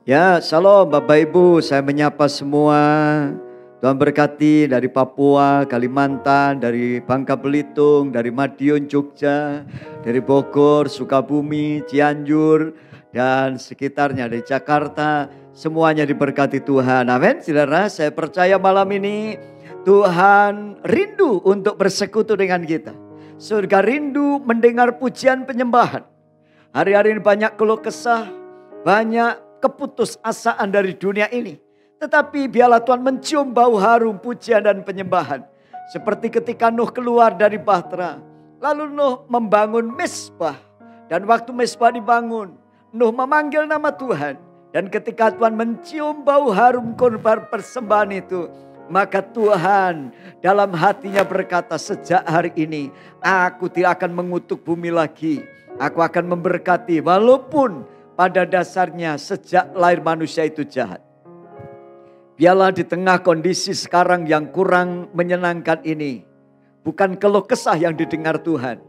Ya, shalom Bapak Ibu, saya menyapa semua. Tuhan berkati dari Papua, Kalimantan, dari Bangka Belitung, dari Madiun, Jogja, dari Bogor, Sukabumi, Cianjur, dan sekitarnya, dari Jakarta. Semuanya diberkati Tuhan, amin. Saudara, saya percaya malam ini Tuhan rindu untuk bersekutu dengan kita. Surga rindu mendengar pujian penyembahan. Hari-hari ini banyak keluh kesah, banyak keputusasaan dari dunia ini. Tetapi biarlah Tuhan mencium bau harum pujian dan penyembahan. Seperti ketika Nuh keluar dari bahtera. Lalu Nuh membangun mezbah. Dan waktu mezbah dibangun, Nuh memanggil nama Tuhan. Dan ketika Tuhan mencium bau harum korban persembahan itu, maka Tuhan dalam hatinya berkata, sejak hari ini aku tidak akan mengutuk bumi lagi. Aku akan memberkati walaupun pada dasarnya sejak lahir manusia itu jahat. Biarlah di tengah kondisi sekarang yang kurang menyenangkan ini, bukan keluh kesah yang didengar Tuhan,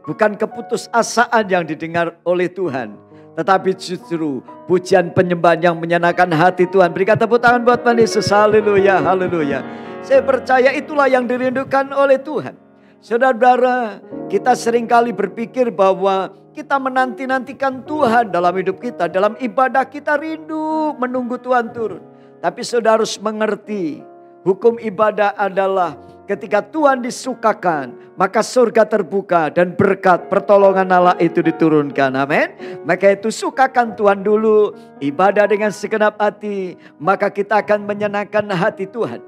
bukan keputusasaan yang didengar oleh Tuhan, tetapi justru pujian penyembahan yang menyenangkan hati Tuhan. Berikan tepuk tangan buat Tuhan Yesus. Haleluya, haleluya. Saya percaya itulah yang dirindukan oleh Tuhan. Saudara-saudara, kita seringkali berpikir bahwa kita menanti-nantikan Tuhan dalam hidup kita. Dalam ibadah kita rindu menunggu Tuhan turun. Tapi saudara harus mengerti, hukum ibadah adalah ketika Tuhan disukakan, maka surga terbuka dan berkat pertolongan Allah itu diturunkan. Amin. Maka itu sukakan Tuhan dulu, ibadah dengan segenap hati, maka kita akan menyenangkan hati Tuhan.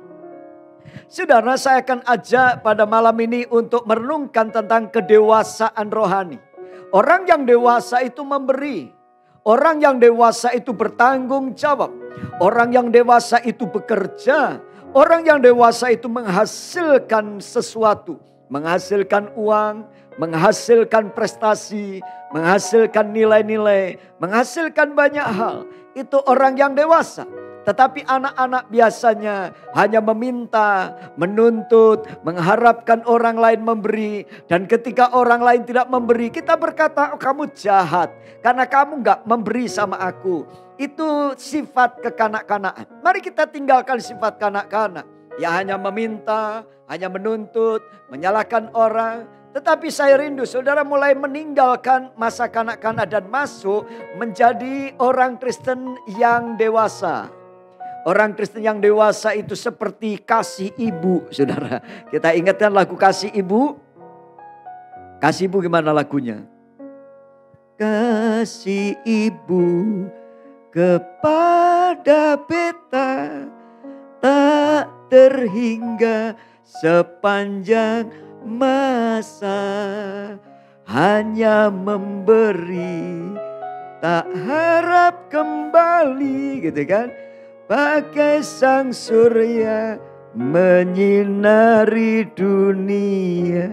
Saudara, saya akan ajak pada malam ini untuk merenungkan tentang kedewasaan rohani. Orang yang dewasa itu memberi. Orang yang dewasa itu bertanggung jawab. Orang yang dewasa itu bekerja. Orang yang dewasa itu menghasilkan sesuatu. Menghasilkan uang, menghasilkan prestasi, menghasilkan nilai-nilai, menghasilkan banyak hal. Itu orang yang dewasa. Tetapi anak-anak biasanya hanya meminta, menuntut, mengharapkan orang lain memberi. Dan ketika orang lain tidak memberi, kita berkata, oh, kamu jahat karena kamu gak memberi sama aku. Itu sifat kekanak-kanakan. Mari kita tinggalkan sifat kanak-kanak. Ya hanya meminta, hanya menuntut, menyalahkan orang. Tetapi saya rindu saudara mulai meninggalkan masa kanak-kanak dan masuk menjadi orang Kristen yang dewasa. Orang Kristen yang dewasa itu seperti kasih ibu, saudara. Kita ingatkan lagu kasih ibu. Kasih ibu gimana lagunya? Kasih ibu kepada beta tak terhingga sepanjang masa, hanya memberi tak harap kembali, gitu kan? Bagai sang surya menyinari dunia.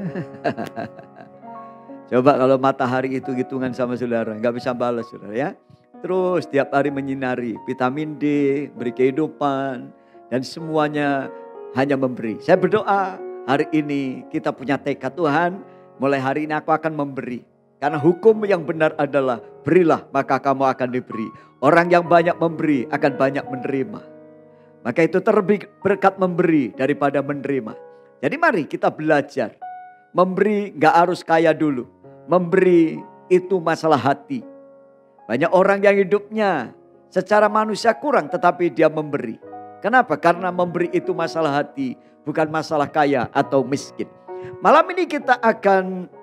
Coba kalau matahari itu hitungan sama saudara, nggak bisa balas saudara ya. Terus tiap hari menyinari, vitamin D, beri kehidupan, dan semuanya hanya memberi. Saya berdoa hari ini kita punya tekad, Tuhan, mulai hari ini aku akan memberi. Karena hukum yang benar adalah berilah maka kamu akan diberi. Orang yang banyak memberi akan banyak menerima. Maka itu terlebih berkat memberi daripada menerima. Jadi mari kita belajar. Memberi gak harus kaya dulu. Memberi itu masalah hati. Banyak orang yang hidupnya secara manusia kurang tetapi dia memberi. Kenapa? Karena memberi itu masalah hati. Bukan masalah kaya atau miskin. Malam ini kita akan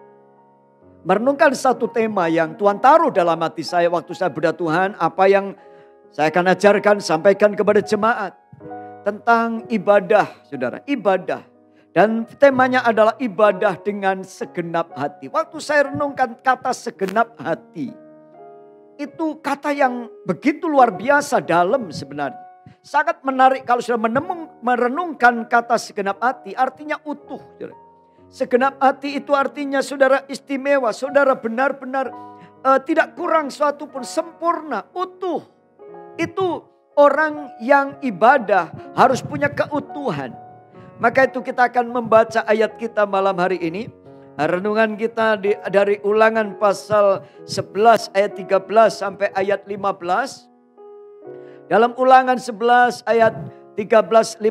merenungkan satu tema yang Tuhan taruh dalam hati saya waktu saya berdoa, Tuhan, apa yang saya akan ajarkan, sampaikan kepada jemaat tentang ibadah, saudara, ibadah. Dan temanya adalah ibadah dengan segenap hati. Waktu saya renungkan kata segenap hati, itu kata yang begitu luar biasa dalam sebenarnya. Sangat menarik kalau sudah merenungkan kata segenap hati, artinya utuh, saudara. Segenap hati itu artinya saudara istimewa, saudara benar-benar tidak kurang suatu pun, sempurna, utuh. Itu orang yang ibadah harus punya keutuhan. Maka itu kita akan membaca ayat kita malam hari ini. Renungan kita dari Ulangan pasal 11 ayat 13 sampai ayat 15. Dalam Ulangan 11 ayat 13-15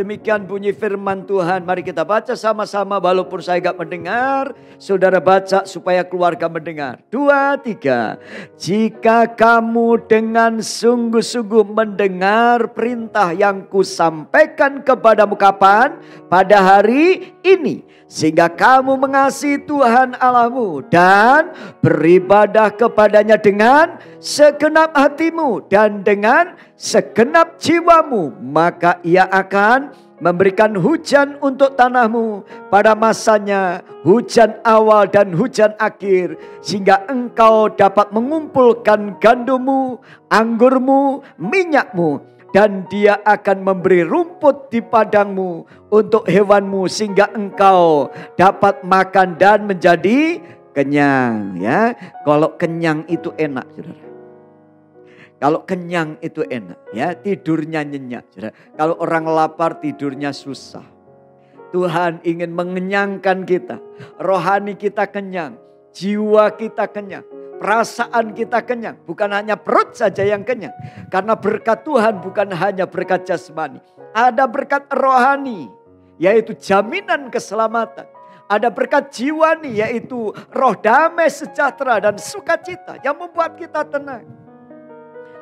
demikian bunyi firman Tuhan. Mari kita baca sama-sama walaupun saya gak mendengar. Saudara baca supaya keluarga mendengar. 2, 3. Jika kamu dengan sungguh-sungguh mendengar perintah yang kusampaikan kepadamu kapan? Pada hari ini. Sehingga kamu mengasihi Tuhan Allahmu dan beribadah kepadanya dengan segenap hatimu dan dengan segenap jiwamu, maka ia akan memberikan hujan untuk tanahmu pada masanya, hujan awal dan hujan akhir, sehingga engkau dapat mengumpulkan gandummu, anggurmu, minyakmu, dan dia akan memberi rumput di padangmu untuk hewanmu, sehingga engkau dapat makan dan menjadi kenyang. Ya, kalau kenyang itu enak, saudara. Kalau kenyang itu enak, ya, tidurnya nyenyak. Saudara. Kalau orang lapar tidurnya susah. Tuhan ingin mengenyangkan kita, rohani kita kenyang, jiwa kita kenyang. Perasaan kita kenyang, bukan hanya perut saja yang kenyang. Karena berkat Tuhan bukan hanya berkat jasmani. Ada berkat rohani, yaitu jaminan keselamatan. Ada berkat jiwani, yaitu roh damai, sejahtera, dan sukacita yang membuat kita tenang.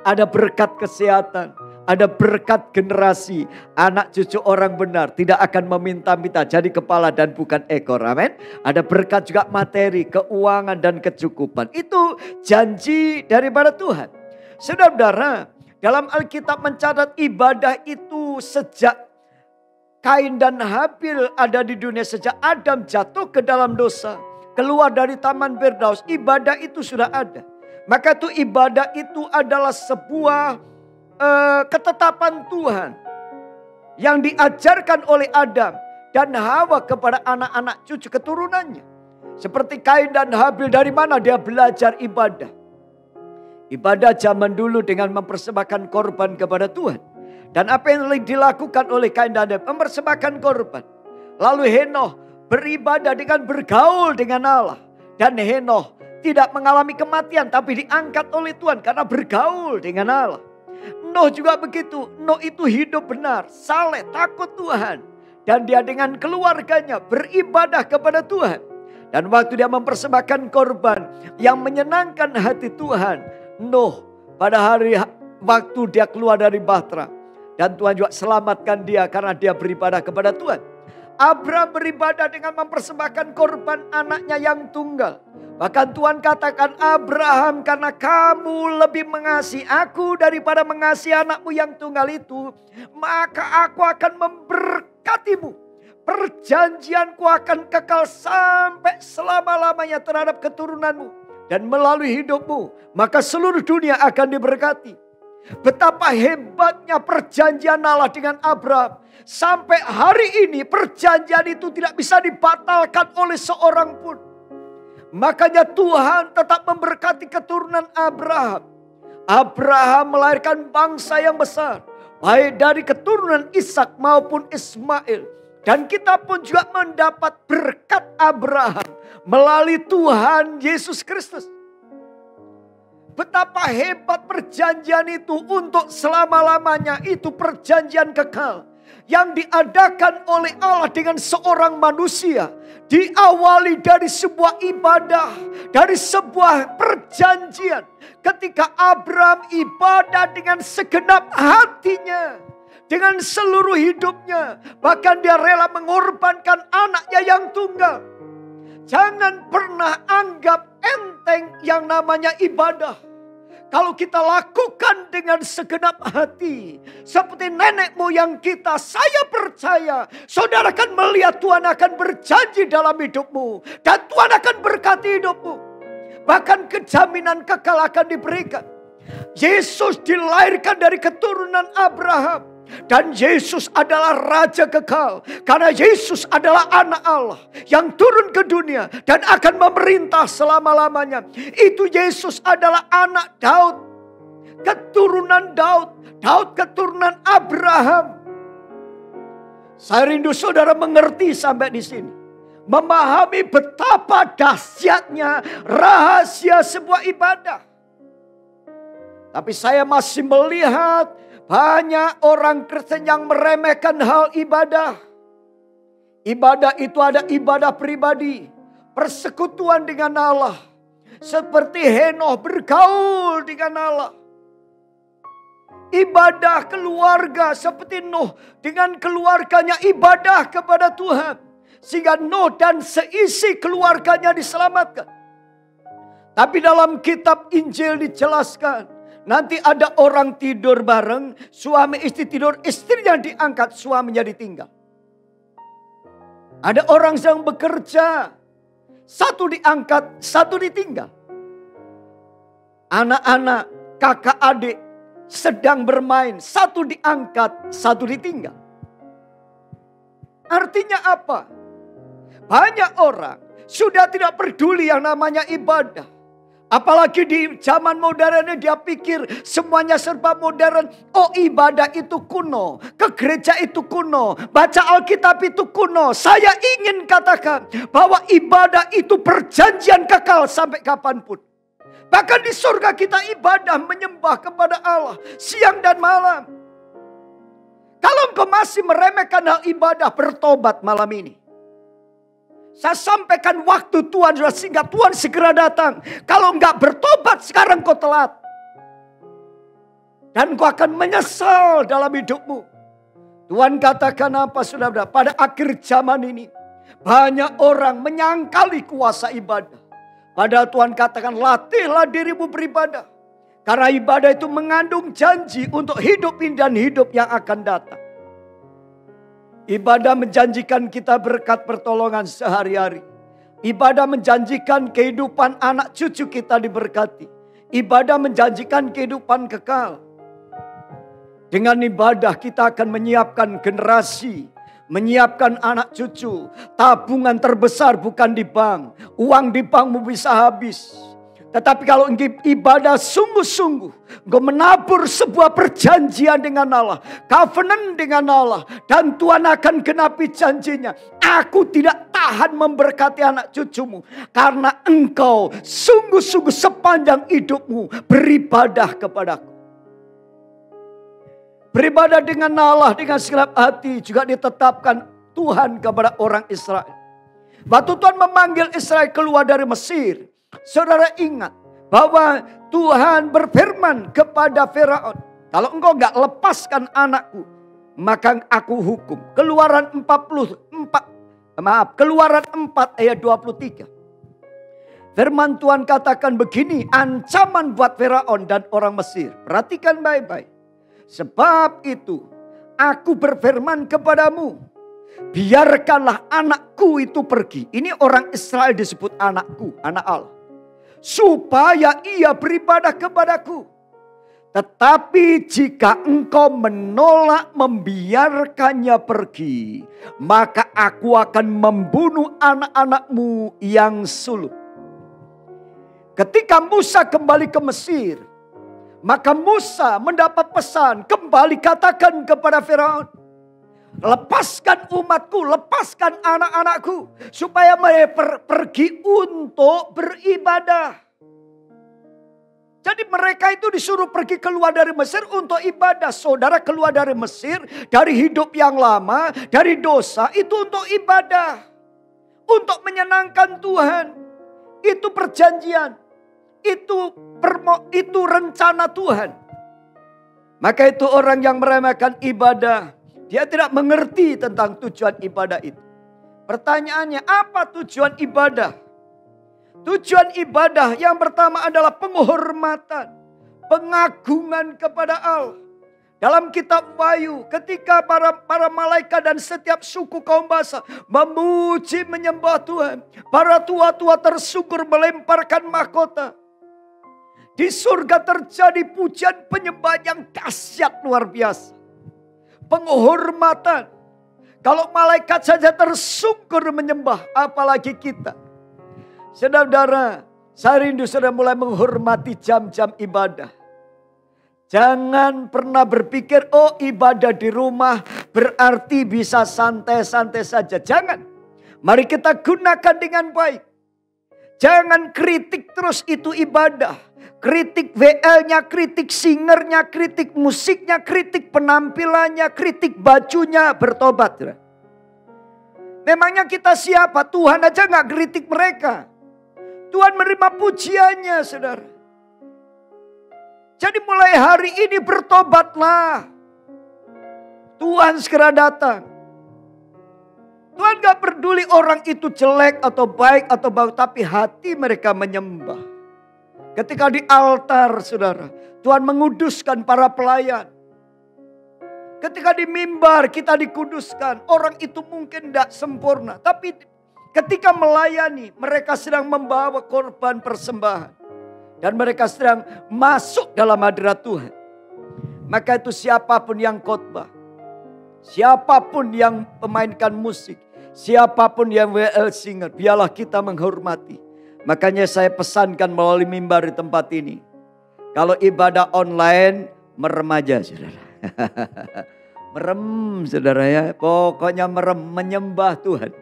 Ada berkat kesehatan, ada berkat generasi. Anak cucu orang benar tidak akan meminta-minta, jadi kepala dan bukan ekor. Amin. Ada berkat juga materi, keuangan dan kecukupan. Itu janji daripada Tuhan. Saudara-saudara, dalam Alkitab mencatat ibadah itu sejak Kain dan Habil ada di dunia, sejak Adam jatuh ke dalam dosa, keluar dari Taman Firdaus, ibadah itu sudah ada. Maka itu ibadah itu adalah sebuah ketetapan Tuhan yang diajarkan oleh Adam dan Hawa kepada anak-anak cucu keturunannya. Seperti Kain dan Habil, dari mana dia belajar ibadah? Ibadah zaman dulu dengan mempersembahkan korban kepada Tuhan. Dan apa yang dilakukan oleh Kain dan Habil? Mempersembahkan korban. Lalu Henoh beribadah dengan bergaul dengan Allah. Dan Henoh tidak mengalami kematian, tapi diangkat oleh Tuhan karena bergaul dengan Allah. Nuh juga begitu. Nuh itu hidup benar, saleh, takut Tuhan. Dan dia dengan keluarganya beribadah kepada Tuhan. Dan waktu dia mempersembahkan korban yang menyenangkan hati Tuhan, Nuh pada hari waktu dia keluar dari bahtera, dan Tuhan juga selamatkan dia karena dia beribadah kepada Tuhan. Abraham beribadah dengan mempersembahkan korban anaknya yang tunggal. Bahkan Tuhan katakan, Abraham, karena kamu lebih mengasihi aku daripada mengasihi anakmu yang tunggal itu, maka aku akan memberkatimu. Perjanjianku akan kekal sampai selama-lamanya terhadap keturunanmu. Dan melalui hidupmu, maka seluruh dunia akan diberkati. Betapa hebatnya perjanjian Allah dengan Abraham. Sampai hari ini perjanjian itu tidak bisa dibatalkan oleh seorang pun. Makanya Tuhan tetap memberkati keturunan Abraham. Abraham melahirkan bangsa yang besar, baik dari keturunan Ishak maupun Ismail. Dan kita pun juga mendapat berkat Abraham melalui Tuhan Yesus Kristus. Betapa hebat perjanjian itu untuk selama-lamanya. Itu perjanjian kekal yang diadakan oleh Allah dengan seorang manusia. Diawali dari sebuah ibadah, dari sebuah perjanjian. Ketika Abraham ibadah dengan segenap hatinya, dengan seluruh hidupnya, bahkan dia rela mengorbankan anaknya yang tunggal. Jangan pernah anggap enteng yang namanya ibadah. Kalau kita lakukan dengan segenap hati, seperti nenek moyang kita, saya percaya saudara akan melihat Tuhan akan berjanji dalam hidupmu. Dan Tuhan akan berkati hidupmu. Bahkan kejaminan kekal akan diberikan. Yesus dilahirkan dari keturunan Abraham. Dan Yesus adalah Raja kekal. Karena Yesus adalah anak Allah yang turun ke dunia dan akan memerintah selama-lamanya. Itu Yesus adalah anak Daud, keturunan Daud. Daud keturunan Abraham. Saya rindu saudara mengerti sampai di sini. Memahami betapa dahsyatnya rahasia sebuah ibadah. Tapi saya masih melihat banyak orang Kristen yang meremehkan hal ibadah. Ibadah itu ada ibadah pribadi, persekutuan dengan Allah. Seperti Henokh bergaul dengan Allah. Ibadah keluarga seperti Nuh dengan keluarganya ibadah kepada Tuhan. Sehingga Nuh dan seisi keluarganya diselamatkan. Tapi dalam kitab Injil dijelaskan. Nanti ada orang tidur bareng. Suami istri tidur, istrinya diangkat, suaminya ditinggal. Ada orang sedang bekerja. Satu diangkat, satu ditinggal. Anak-anak, kakak adik sedang bermain, satu diangkat, satu ditinggal. Artinya apa? Banyak orang sudah tidak peduli yang namanya ibadah. Apalagi di zaman modern ini dia pikir semuanya serba modern. Oh, ibadah itu kuno, ke gereja itu kuno, baca Alkitab itu kuno. Saya ingin katakan bahwa ibadah itu perjanjian kekal sampai kapanpun. Bahkan di surga kita ibadah menyembah kepada Allah siang dan malam. Kalau engkau masih meremehkan hal ibadah, bertobat malam ini. Saya sampaikan waktu Tuhan sudah singgah, Tuhan segera datang. Kalau enggak bertobat sekarang kau telat. Dan kau akan menyesal dalam hidupmu. Tuhan katakan apa saudara? Pada akhir zaman ini banyak orang menyangkali kuasa ibadah. Padahal Tuhan katakan latihlah dirimu beribadah. Karena ibadah itu mengandung janji untuk hidup ini dan hidup yang akan datang. Ibadah menjanjikan kita berkat pertolongan sehari-hari. Ibadah menjanjikan kehidupan anak cucu kita diberkati. Ibadah menjanjikan kehidupan kekal. Dengan ibadah kita akan menyiapkan generasi. Menyiapkan anak cucu. Tabungan terbesar bukan di bank. Uang di bankmu bisa habis. Tetapi kalau ibadah sungguh-sungguh. Engkau menabur sebuah perjanjian dengan Allah. Covenant dengan Allah. Dan Tuhan akan genapi janjinya. Aku tidak tahan memberkati anak cucumu. Karena engkau sungguh-sungguh sepanjang hidupmu beribadah kepadaku. Beribadah dengan Allah dengan segenap hati juga ditetapkan Tuhan kepada orang Israel. Waktu Tuhan memanggil Israel keluar dari Mesir. Saudara ingat bahwa Tuhan berfirman kepada Firaun. Kalau engkau gak lepaskan anakku, maka aku hukum. Keluaran 4 ayat 23. Firman Tuhan katakan begini, ancaman buat Firaun dan orang Mesir. Perhatikan baik-baik. Sebab itu aku berfirman kepadamu, biarkanlah anakku itu pergi. Ini orang Israel disebut anakku, anak Allah. Supaya ia beribadah kepadaku. Tetapi jika engkau menolak membiarkannya pergi, maka aku akan membunuh anak-anakmu yang sulung. Ketika Musa kembali ke Mesir, maka Musa mendapat pesan, kembali katakan kepada Firaun, lepaskan umatku, lepaskan anak-anakku, supaya mereka pergi untuk beribadah. Jadi mereka itu disuruh pergi keluar dari Mesir untuk ibadah. Saudara keluar dari Mesir, dari hidup yang lama, dari dosa, itu untuk ibadah. Untuk menyenangkan Tuhan. Itu perjanjian. Itu rencana Tuhan. Maka itu orang yang meremehkan ibadah, dia tidak mengerti tentang tujuan ibadah itu. Pertanyaannya, apa tujuan ibadah? Tujuan ibadah yang pertama adalah penghormatan, pengagungan kepada Allah. Dalam kitab Wahyu, ketika para malaikat dan setiap suku kaum bangsa memuji menyembah Tuhan, para tua-tua tersungkur melemparkan mahkota. Di surga terjadi pujian penyembahan yang dahsyat luar biasa. Penghormatan. Kalau malaikat saja tersungkur menyembah, apalagi kita. Saudara-saudara, saya rindu saudara mulai menghormati jam-jam ibadah. Jangan pernah berpikir, oh ibadah di rumah berarti bisa santai-santai saja. Jangan. Mari kita gunakan dengan baik. Jangan kritik terus itu ibadah. Kritik WL-nya, kritik singernya, kritik musiknya, kritik penampilannya, kritik bajunya, bertobat. Saudara. Memangnya kita siapa? Tuhan aja gak kritik mereka. Tuhan menerima pujiannya, saudara. Jadi mulai hari ini bertobatlah. Tuhan segera datang. Tuhan gak peduli orang itu jelek atau baik atau bagus, tapi hati mereka menyembah. Ketika di altar, saudara, Tuhan menguduskan para pelayan. Ketika di mimbar kita dikuduskan, orang itu mungkin tidak sempurna. Tapi ketika melayani, mereka sedang membawa korban persembahan. Dan mereka sedang masuk dalam hadirat Tuhan. Maka itu siapapun yang khotbah, siapapun yang memainkan musik, siapapun yang WL singer, biarlah kita menghormati. Makanya saya pesankan melalui mimbar di tempat ini. Kalau ibadah online, merem aja saudara. Merem saudara ya. Pokoknya merem, menyembah Tuhan.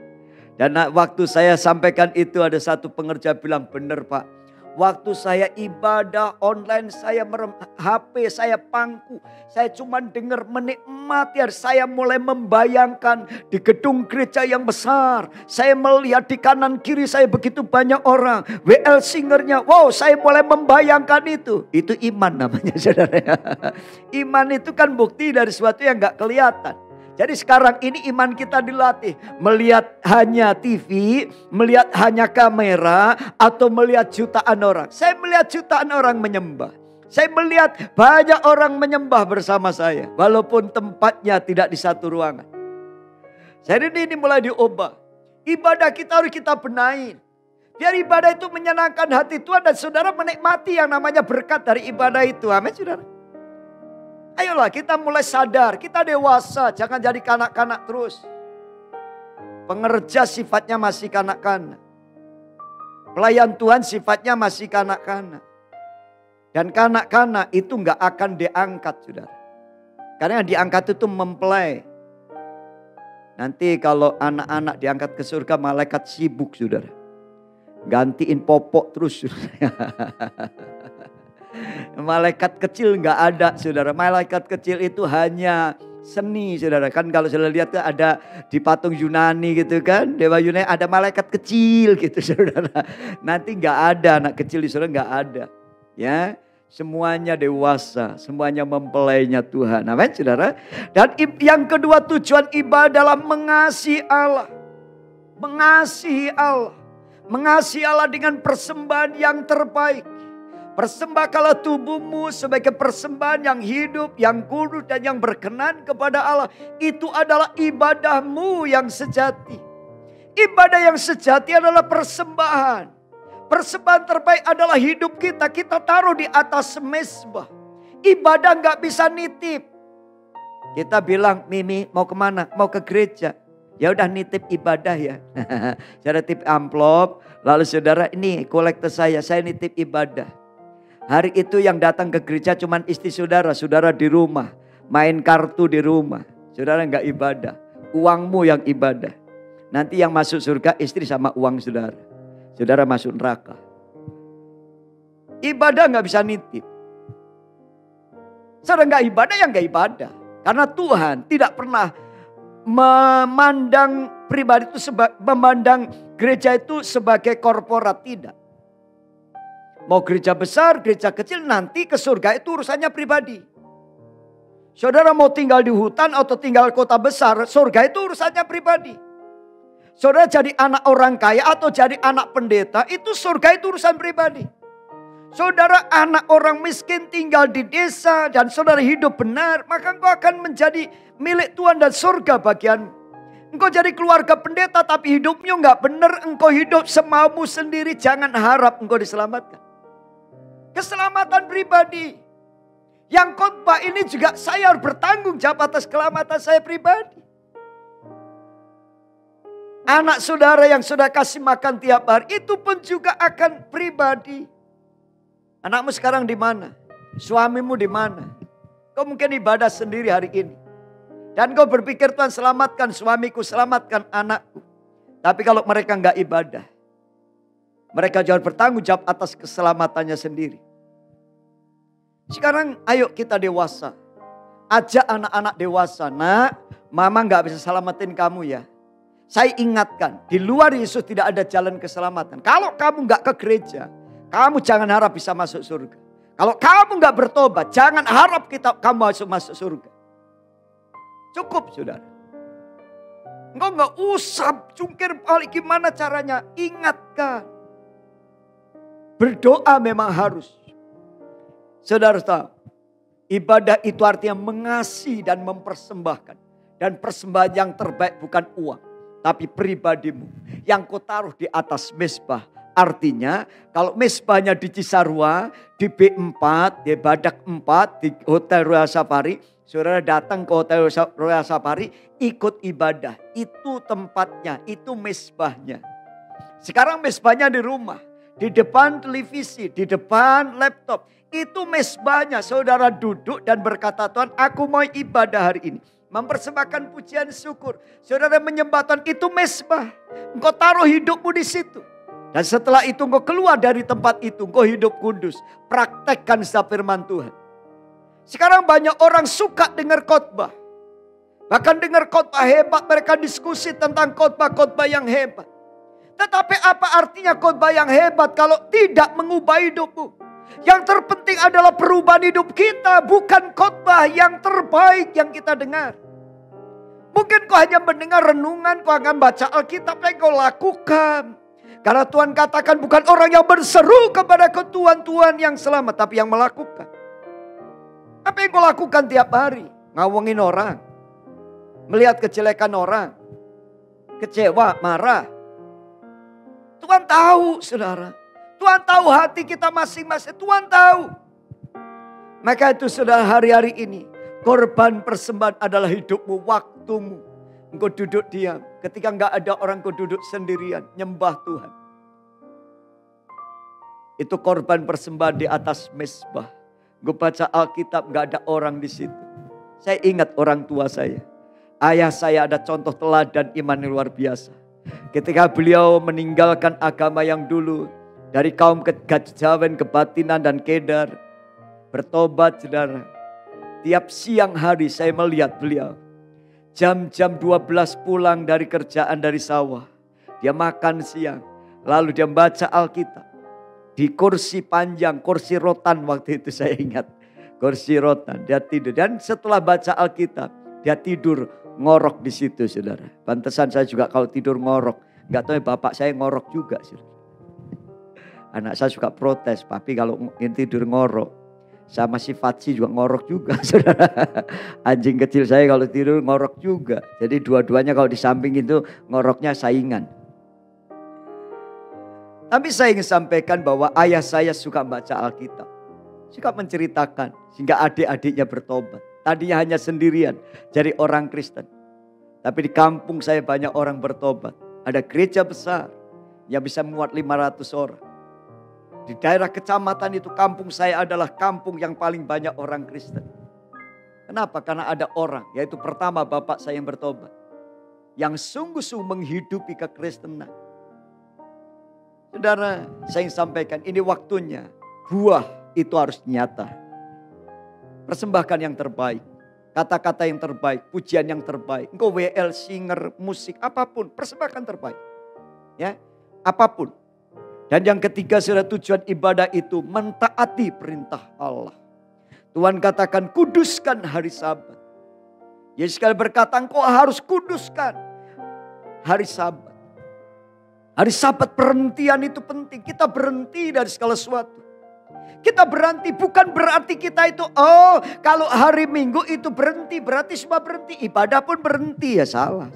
Dan waktu saya sampaikan itu ada satu pengerja bilang, benar Pak. Waktu saya ibadah online, saya merem HP, saya pangku. Saya cuma dengar menikmati. Saya mulai membayangkan di gedung gereja yang besar. Saya melihat di kanan kiri saya begitu banyak orang. WL singernya, wow, saya mulai membayangkan itu. Itu iman namanya saudara. Iman itu kan bukti dari sesuatu yang gak kelihatan. Jadi sekarang ini iman kita dilatih. Melihat hanya TV, melihat hanya kamera, atau melihat jutaan orang. Saya melihat jutaan orang menyembah. Saya melihat banyak orang menyembah bersama saya. Walaupun tempatnya tidak di satu ruangan. Jadi ini mulai diubah. Ibadah kita harus kita benahi. Biar ibadah itu menyenangkan hati Tuhan. Dan saudara menikmati yang namanya berkat dari ibadah itu. Amin saudara. Ayolah kita mulai sadar, kita dewasa, jangan jadi kanak-kanak terus. Pengerja sifatnya masih kanak-kanak. Pelayan Tuhan sifatnya masih kanak-kanak. Dan kanak-kanak itu gak akan diangkat saudara. Karena yang diangkat itu mempelai. Nanti kalau anak-anak diangkat ke surga, malaikat sibuk saudara. Gantiin popok terus saudara. Malaikat kecil nggak ada saudara. Malaikat kecil itu hanya seni saudara. Kan kalau saudara lihat ada di patung Yunani gitu kan. Dewa Yunani ada malaikat kecil gitu saudara. Nanti nggak ada anak kecil di saudara, nggak ada. Ya, semuanya dewasa. Semuanya mempelainya Tuhan. Amin saudara. Dan yang kedua tujuan ibadah adalah mengasihi Allah. Mengasihi Allah. Mengasihi Allah dengan persembahan yang terbaik. Persembahkanlah tubuhmu sebagai persembahan yang hidup, yang kudus dan yang berkenan kepada Allah. Itu adalah ibadahmu yang sejati. Ibadah yang sejati adalah persembahan. Persembahan terbaik adalah hidup kita. Kita taruh di atas mezbah. Ibadah gak bisa nitip. Kita bilang, Mimi mau kemana? Mau ke gereja. Ya udah nitip ibadah ya. Saudara titip amplop. Lalu saudara ini kolektor saya nitip ibadah. Hari itu yang datang ke gereja cuman istri saudara. Saudara di rumah. Main kartu di rumah. Saudara gak ibadah. Uangmu yang ibadah. Nanti yang masuk surga istri sama uang saudara. Saudara masuk neraka. Ibadah gak bisa nitip. Saudara gak ibadah yang gak ibadah. Karena Tuhan tidak pernah memandang pribadi itu memandang gereja itu sebagai korporat, tidak. Mau gereja besar, gereja kecil, nanti ke surga itu urusannya pribadi. Saudara mau tinggal di hutan atau tinggal kota besar, surga itu urusannya pribadi. Saudara jadi anak orang kaya atau jadi anak pendeta, itu surga itu urusan pribadi. Saudara anak orang miskin tinggal di desa dan saudara hidup benar, maka engkau akan menjadi milik Tuhan dan surga bagianmu. Engkau jadi keluarga pendeta tapi hidupmu gak benar, engkau hidup semaumu sendiri, jangan harap engkau diselamatkan. Keselamatan pribadi. Yang khotbah ini juga saya harus bertanggung jawab atas keselamatan saya pribadi. Anak saudara yang sudah kasih makan tiap hari itu pun juga akan pribadi. Anakmu sekarang di mana? Suamimu di mana? Kau mungkin ibadah sendiri hari ini. Dan kau berpikir Tuhan selamatkan suamiku, selamatkan anakku. Tapi kalau mereka enggak ibadah, mereka jangan bertanggung jawab atas keselamatannya sendiri. Sekarang ayo kita dewasa. Ajak anak-anak dewasa. Nak, mama gak bisa selamatin kamu ya. Saya ingatkan, di luar Yesus tidak ada jalan keselamatan. Kalau kamu gak ke gereja, kamu jangan harap bisa masuk surga. Kalau kamu gak bertobat, jangan harap kamu masuk surga. Cukup saudara. Engkau gak usah cungkir balik gimana caranya. Ingatkan. Berdoa memang harus. Saudara tahu, ibadah itu artinya mengasihi dan mempersembahkan. Dan persembahan yang terbaik bukan uang, tapi pribadimu yang kau taruh di atas mezbah. Artinya kalau mezbahnya di Cisarua, di B4, di Badak 4, di Hotel Royal Safari. Saudara datang ke Hotel Royal Safari, ikut ibadah. Itu tempatnya, itu mezbahnya. Sekarang mezbahnya di rumah, di depan televisi, di depan laptop. Itu mezbahnya. Saudara duduk dan berkata, Tuhan, aku mau ibadah hari ini. Mempersembahkan pujian syukur. Saudara menyembah Tuhan, itu mezbah. Engkau taruh hidupmu di situ. Dan setelah itu engkau keluar dari tempat itu, engkau hidup kudus. Praktekkan firman Tuhan. Sekarang banyak orang suka dengar khotbah. Bahkan dengar khotbah hebat, mereka diskusi tentang khotbah-khotbah yang hebat. Tetapi apa artinya khotbah yang hebat kalau tidak mengubah hidupmu? Yang terpenting adalah perubahan hidup kita, bukan khotbah yang terbaik yang kita dengar. Mungkin kau hanya mendengar renungan, kau akan baca Alkitab yang kau lakukan. Karena Tuhan katakan bukan orang yang berseru kepada Tuhan yang selamat, tapi yang melakukan. Apa yang kau lakukan tiap hari? Ngawongin orang. Melihat kejelekan orang. Kecewa, marah. Tuhan tahu saudara. Tuhan tahu hati kita masing-masing. Tuhan tahu. Maka itu saudara hari-hari ini. Korban persembahan adalah hidupmu, waktumu. Engkau duduk diam. Ketika enggak ada orang, engkau duduk sendirian. Nyembah Tuhan. Itu korban persembahan di atas mezbah. Gue baca Alkitab gak ada orang di situ. Saya ingat orang tua saya. Ayah saya ada contoh teladan iman yang luar biasa. Ketika beliau meninggalkan agama yang dulu. Dari kaum kejawen, kebatinan dan kedar. Bertobat saudara. Tiap siang hari saya melihat beliau. Jam-jam 12 pulang dari kerjaan dari sawah. Dia makan siang. Lalu dia membaca Alkitab. Di kursi panjang, kursi rotan waktu itu saya ingat. Kursi rotan, dia tidur. Dan setelah baca Alkitab, dia tidur ngorok di situ saudara. Pantesan saya juga kalau tidur ngorok. Gak tahu bapak saya ngorok juga saudara. Anak saya suka protes, papi kalau tidur ngorok. Sama si Fatsi juga ngorok juga saudara. Anjing kecil saya kalau tidur ngorok juga. Jadi dua-duanya kalau di samping itu ngoroknya saingan. Tapi saya ingin sampaikan bahwa ayah saya suka baca Alkitab. Suka menceritakan sehingga adik-adiknya bertobat. Tadinya hanya sendirian jadi orang Kristen. Tapi di kampung saya banyak orang bertobat. Ada gereja besar yang bisa muat 500 orang. Di daerah kecamatan itu kampung saya adalah kampung yang paling banyak orang Kristen. Kenapa? Karena ada orang, yaitu pertama bapak saya yang bertobat. Yang sungguh-sungguh menghidupi kekristenan. Saudara, saya ingin sampaikan ini waktunya. Buah itu harus nyata. Persembahkan yang terbaik. Kata-kata yang terbaik. Pujian yang terbaik. Engkau WL, singer, musik, apapun. Persembahkan terbaik. Ya, apapun. Dan yang ketiga, saudara, tujuan ibadah itu mentaati perintah Allah. Tuhan katakan kuduskan hari Sabat. Yesus sekali berkata engkau harus kuduskan hari Sabat. Hari Sabat perhentian itu penting. Kita berhenti dari segala sesuatu. Kita berhenti bukan berarti kita itu kalau hari Minggu itu berarti semua berhenti. Ibadah pun berhenti ya salah.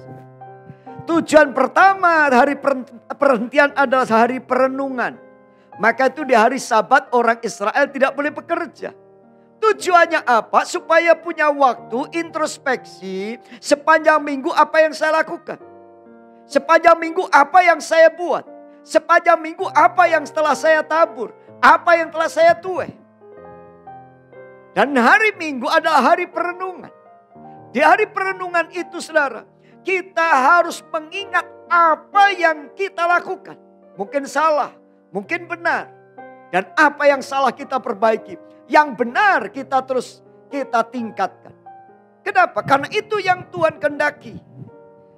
Tujuan pertama hari perhentian adalah hari perenungan. Maka itu di hari Sabat orang Israel tidak boleh bekerja. Tujuannya apa? Supaya punya waktu introspeksi sepanjang minggu apa yang saya lakukan. Sepanjang minggu apa yang saya buat. Sepanjang minggu apa yang telah saya tabur. Apa yang telah saya tuai. Dan hari Minggu adalah hari perenungan. Di hari perenungan itu saudara. Kita harus mengingat apa yang kita lakukan. Mungkin salah. Mungkin benar. Dan apa yang salah kita perbaiki. Yang benar kita terus kita tingkatkan. Kenapa? Karena itu yang Tuhan kehendaki.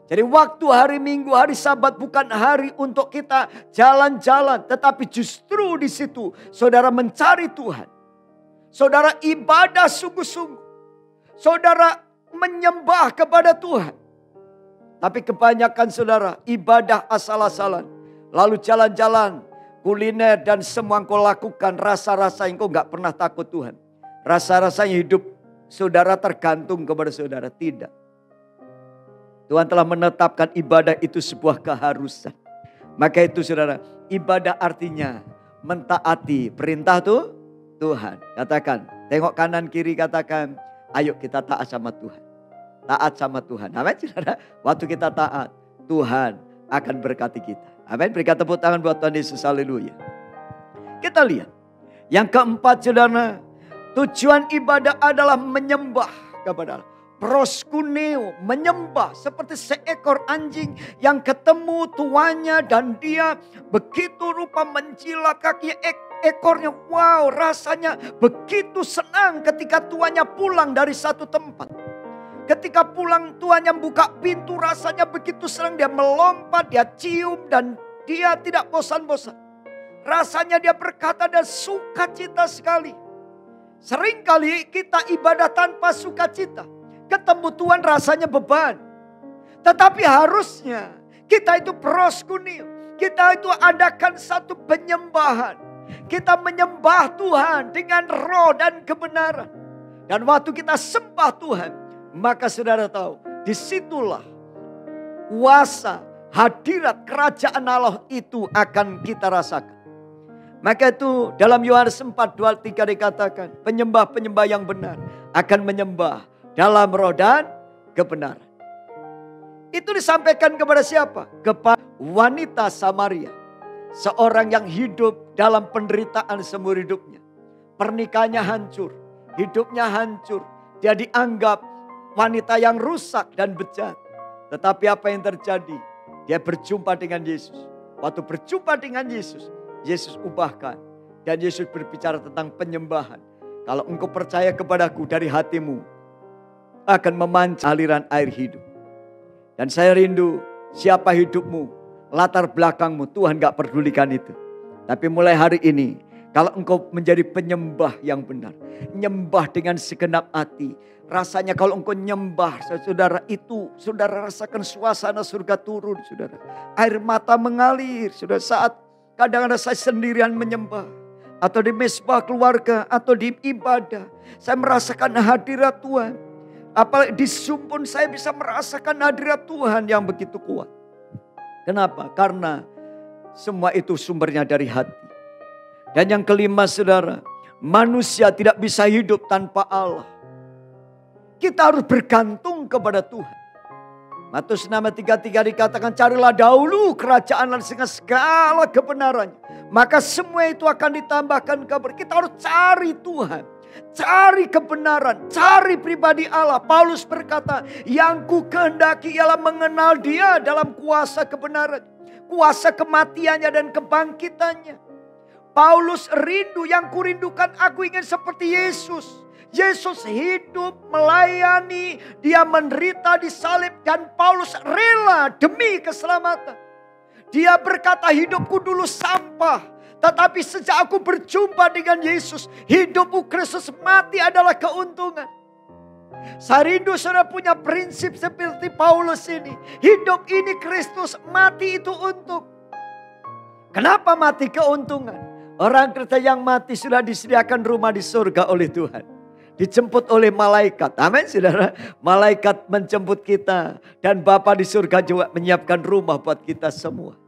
Jadi waktu hari Minggu, hari Sabat bukan hari untuk kita jalan-jalan. Tetapi justru di situ saudara mencari Tuhan. Saudara ibadah sungguh-sungguh. Saudara menyembah kepada Tuhan. Tapi kebanyakan saudara ibadah asal-asalan. Lalu jalan-jalan, kuliner dan semua engkau lakukan. Rasa-rasa engkau gak pernah takut Tuhan. Rasa-rasanya hidup saudara tergantung kepada saudara. Tidak. Tuhan telah menetapkan ibadah itu sebuah keharusan. Maka itu saudara, ibadah artinya mentaati perintah Tuhan. Katakan, tengok kanan kiri katakan, ayo kita taat sama Tuhan. Taat sama Tuhan. Amin saudara. Waktu kita taat, Tuhan akan berkati kita. Amin. Berikan tepuk tangan buat Tuhan Yesus. Haleluya. Kita lihat. Yang keempat saudara, tujuan ibadah adalah menyembah kepada Allah. Proskuneo, menyembah seperti seekor anjing yang ketemu tuannya dan dia begitu rupa menjilat kaki ekornya. Wow, rasanya begitu senang ketika tuannya pulang dari satu tempat. Ketika pulang tuannya buka pintu, rasanya begitu senang. Dia melompat, dia cium dan dia tidak bosan-bosan. Rasanya dia berkata dan sukacita sekali. Seringkali kita ibadah tanpa sukacita. Ketemu Tuhan rasanya beban. Tetapi harusnya kita itu proskuneo. Kita itu adakan satu penyembahan. Kita menyembah Tuhan dengan roh dan kebenaran. Dan waktu kita sembah Tuhan, maka saudara tahu, disitulah kuasa hadirat kerajaan Allah itu akan kita rasakan. Maka itu dalam Yohanes 4:23 dikatakan, penyembah-penyembah yang benar akan menyembah dalam roh dan kebenaran. Itu disampaikan kepada siapa? Kepada wanita Samaria. Seorang yang hidup dalam penderitaan seumur hidupnya. Pernikahannya hancur. Hidupnya hancur. Dia dianggap wanita yang rusak dan bejat. Tetapi apa yang terjadi? Dia berjumpa dengan Yesus. Waktu berjumpa dengan Yesus, Yesus ubahkan. Dan Yesus berbicara tentang penyembahan. Kalau engkau percaya kepadaku dari hatimu, akan memancar aliran air hidup. Dan saya rindu siapa hidupmu, latar belakangmu, Tuhan gak pedulikan itu. Tapi mulai hari ini, kalau engkau menjadi penyembah yang benar, nyembah dengan segenap hati. Rasanya kalau engkau nyembah, saudara itu, saudara rasakan suasana surga turun, saudara. Air mata mengalir, saudara, saat kadang-kadang saya sendirian menyembah. Atau di mesbah keluarga, atau di ibadah. Saya merasakan hadirat Tuhan. Apalagi di Zoom pun saya bisa merasakan hadirat Tuhan yang begitu kuat. Kenapa? Karena semua itu sumbernya dari hati. Dan yang kelima saudara, manusia tidak bisa hidup tanpa Allah. Kita harus bergantung kepada Tuhan. Matius 6:33 dikatakan, carilah dahulu kerajaan Allah dengan segala kebenarannya. Maka semua itu akan ditambahkan kepada kita. Harus cari Tuhan. Cari kebenaran, cari pribadi Allah. Paulus berkata, yang ku kehendaki ialah mengenal Dia dalam kuasa kebenaran, kuasa kematiannya dan kebangkitannya. Paulus rindu, yang kurindukan aku ingin seperti Yesus. Yesus hidup, melayani, dia menderita disalib dan Paulus rela demi keselamatan. Dia berkata, hidupku dulu sampah. Tetapi sejak aku berjumpa dengan Yesus, hidupku Kristus, mati adalah keuntungan. Saya rindu saudara punya prinsip seperti Paulus ini. Hidup ini Kristus, mati itu untung. Kenapa mati keuntungan? Orang Kristen yang mati sudah disediakan rumah di surga oleh Tuhan. Dijemput oleh malaikat. Amin saudara. Malaikat menjemput kita. Dan Bapa di surga juga menyiapkan rumah buat kita semua.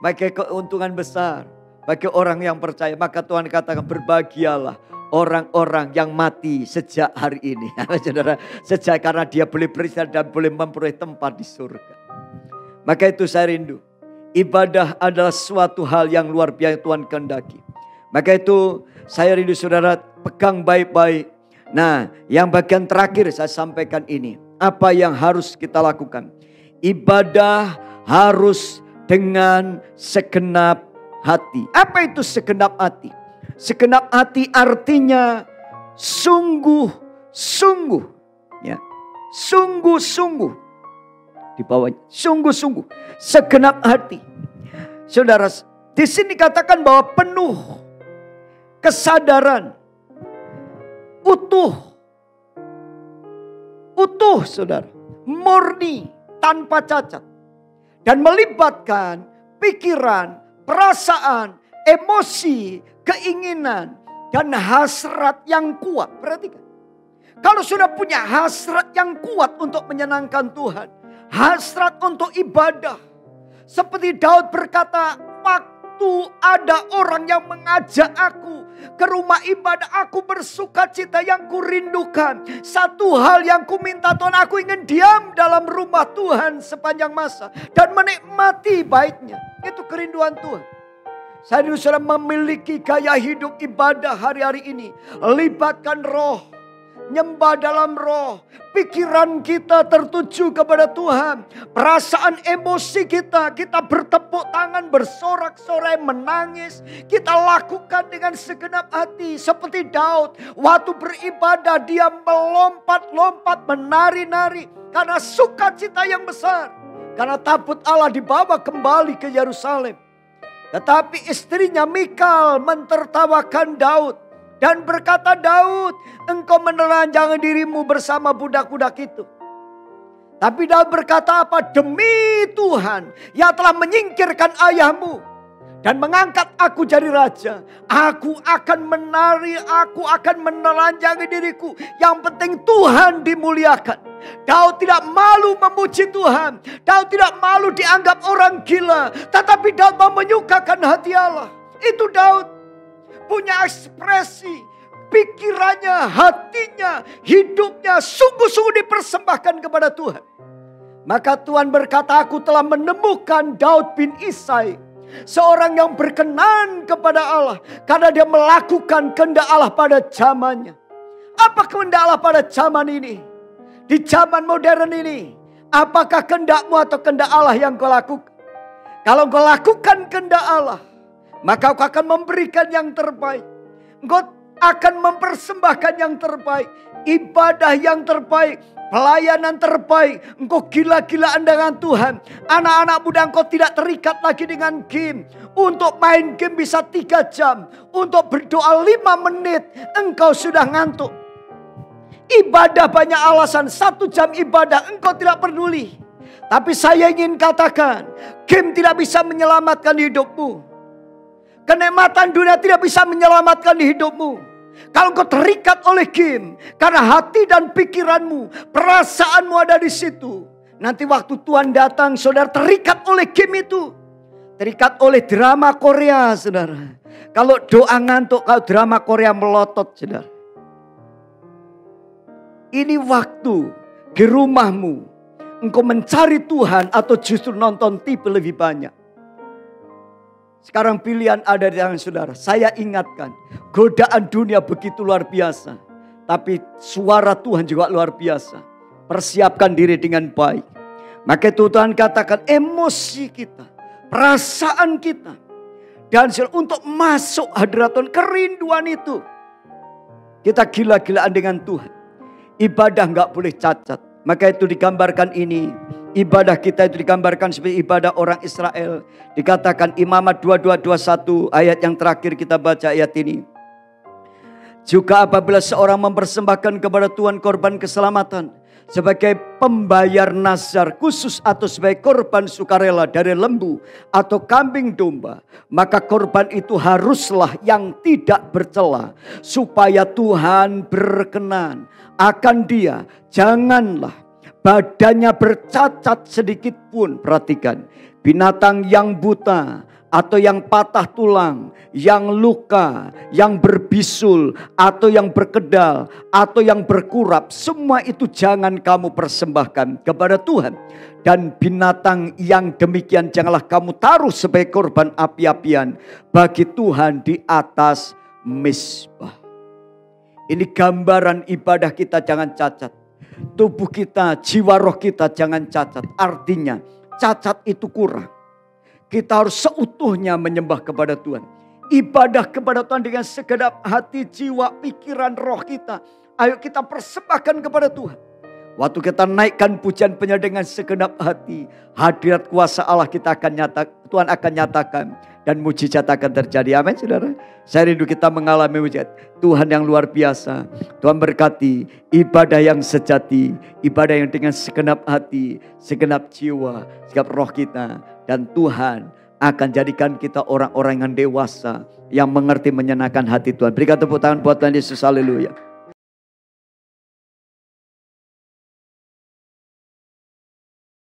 Maka keuntungan besar bagi orang yang percaya. Maka Tuhan katakan, berbahagialah orang-orang yang mati sejak hari ini. Saudara, sejak karena dia boleh beristirahat dan boleh memperoleh tempat di surga. Maka itu saya rindu. Ibadah adalah suatu hal yang luar biasa Tuhan kehendaki. Maka itu saya rindu saudara pegang baik-baik. Nah, yang bagian terakhir saya sampaikan ini. Apa yang harus kita lakukan? Ibadah harus dengan segenap hati. Apa itu segenap hati? Segenap hati artinya sungguh-sungguh. Ya. Sungguh-sungguh. Di bawahnya. Sungguh-sungguh. Segenap hati. Saudara, di sini katakan bahwa penuh kesadaran. Utuh. Utuh, saudara. Murni, tanpa cacat. Dan melibatkan pikiran, perasaan, emosi, keinginan, dan hasrat yang kuat. Perhatikan. Kalau sudah punya hasrat yang kuat untuk menyenangkan Tuhan. Hasrat untuk ibadah. Seperti Daud berkata, waktu ada orang yang mengajak aku ke rumah ibadah, aku bersuka cita yang kurindukan. Satu hal yang ku minta Tuhan, aku ingin diam dalam rumah Tuhan sepanjang masa. Dan menikmati baiknya. Itu kerinduan Tuhan. Saya sudah memiliki gaya hidup ibadah hari-hari ini. Libatkan roh. Nyembah dalam roh. Pikiran kita tertuju kepada Tuhan. Perasaan emosi kita bertepuk tangan, bersorak-sorai, menangis. Kita lakukan dengan segenap hati. Seperti Daud. Waktu beribadah dia melompat-lompat, menari-nari. Karena sukacita yang besar. Karena tabut Allah dibawa kembali ke Yerusalem. Tetapi istrinya Mikal mentertawakan Daud. Dan berkata, Daud, engkau menelanjangi dirimu bersama budak-budak itu. Tapi Daud berkata apa? Demi Tuhan yang telah menyingkirkan ayahmu dan mengangkat aku jadi raja. Aku akan menari, aku akan menelanjangi diriku. Yang penting Tuhan dimuliakan. Daud tidak malu memuji Tuhan. Daud tidak malu dianggap orang gila. Tetapi Daud mau menyukakan hati Allah. Itu Daud. Punya ekspresi, pikirannya, hatinya, hidupnya sungguh-sungguh dipersembahkan kepada Tuhan. Maka Tuhan berkata, aku telah menemukan Daud bin Isai. Seorang yang berkenan kepada Allah. Karena dia melakukan kehendak Allah pada zamannya. Apa kehendak Allah pada zaman ini? Di zaman modern ini. Apakah kehendakmu atau kehendak Allah yang kau lakukan? Kalau kau lakukan kehendak Allah, maka kau akan memberikan yang terbaik. Engkau akan mempersembahkan yang terbaik. Ibadah yang terbaik. Pelayanan terbaik. Engkau gila-gilaan dengan Tuhan. Anak-anak muda engkau tidak terikat lagi dengan game. Untuk main game bisa 3 jam. Untuk berdoa 5 menit. Engkau sudah ngantuk. Ibadah banyak alasan. 1 jam ibadah engkau tidak peduli. Tapi saya ingin katakan. Game tidak bisa menyelamatkan hidupmu. Kenikmatan dunia tidak bisa menyelamatkan hidupmu. Kalau kau terikat oleh game. Karena hati dan pikiranmu, perasaanmu ada di situ. Nanti waktu Tuhan datang, saudara terikat oleh game itu. Terikat oleh drama Korea, saudara. Kalau doa ngantuk, kalau drama Korea melotot, saudara. Ini waktu di rumahmu. Engkau mencari Tuhan atau justru nonton TV lebih banyak. Sekarang pilihan ada di tangan saudara. Saya ingatkan, godaan dunia begitu luar biasa. Tapi suara Tuhan juga luar biasa. Persiapkan diri dengan baik. Maka itu Tuhan katakan emosi kita, perasaan kita. Dan untuk masuk hadirat Tuhan, kerinduan itu. Kita gila-gilaan dengan Tuhan. Ibadah gak boleh cacat. Maka itu digambarkan ini. Ibadah kita itu digambarkan seperti ibadah orang Israel. Dikatakan Imamat 22:21 ayat yang terakhir kita baca ayat ini. Juga apabila seorang mempersembahkan kepada Tuhan korban keselamatan sebagai pembayar nazar khusus atau sebagai korban sukarela dari lembu atau kambing domba, maka korban itu haruslah yang tidak bercela supaya Tuhan berkenan akan dia. Janganlah badannya bercacat sedikit pun. Perhatikan, binatang yang buta atau yang patah tulang, yang luka, yang berbisul atau yang berkedal atau yang berkurap, semua itu jangan kamu persembahkan kepada Tuhan. Dan binatang yang demikian janganlah kamu taruh sebagai korban api-apian bagi Tuhan di atas mezbah. Ini gambaran ibadah kita jangan cacat. Tubuh kita, jiwa roh kita jangan cacat. Artinya cacat itu kurang. kita harus seutuhnya menyembah kepada Tuhan. Ibadah kepada Tuhan dengan segenap hati, jiwa, pikiran, roh kita. Ayo kita persembahkan kepada Tuhan. Waktu kita naikkan pujian penyanyi dengan segenap hati, hadirat kuasa Allah Tuhan akan nyatakan. Dan mujizat akan terjadi. Amin saudara. Saya rindu kita mengalami mujizat. Tuhan yang luar biasa. Tuhan berkati ibadah yang sejati. Ibadah yang dengan segenap hati, segenap jiwa, segenap roh kita. Dan Tuhan akan jadikan kita orang-orang yang dewasa. Yang mengerti menyenangkan hati Tuhan. Berikan tepuk tangan buat Tuhan Yesus. Haleluya.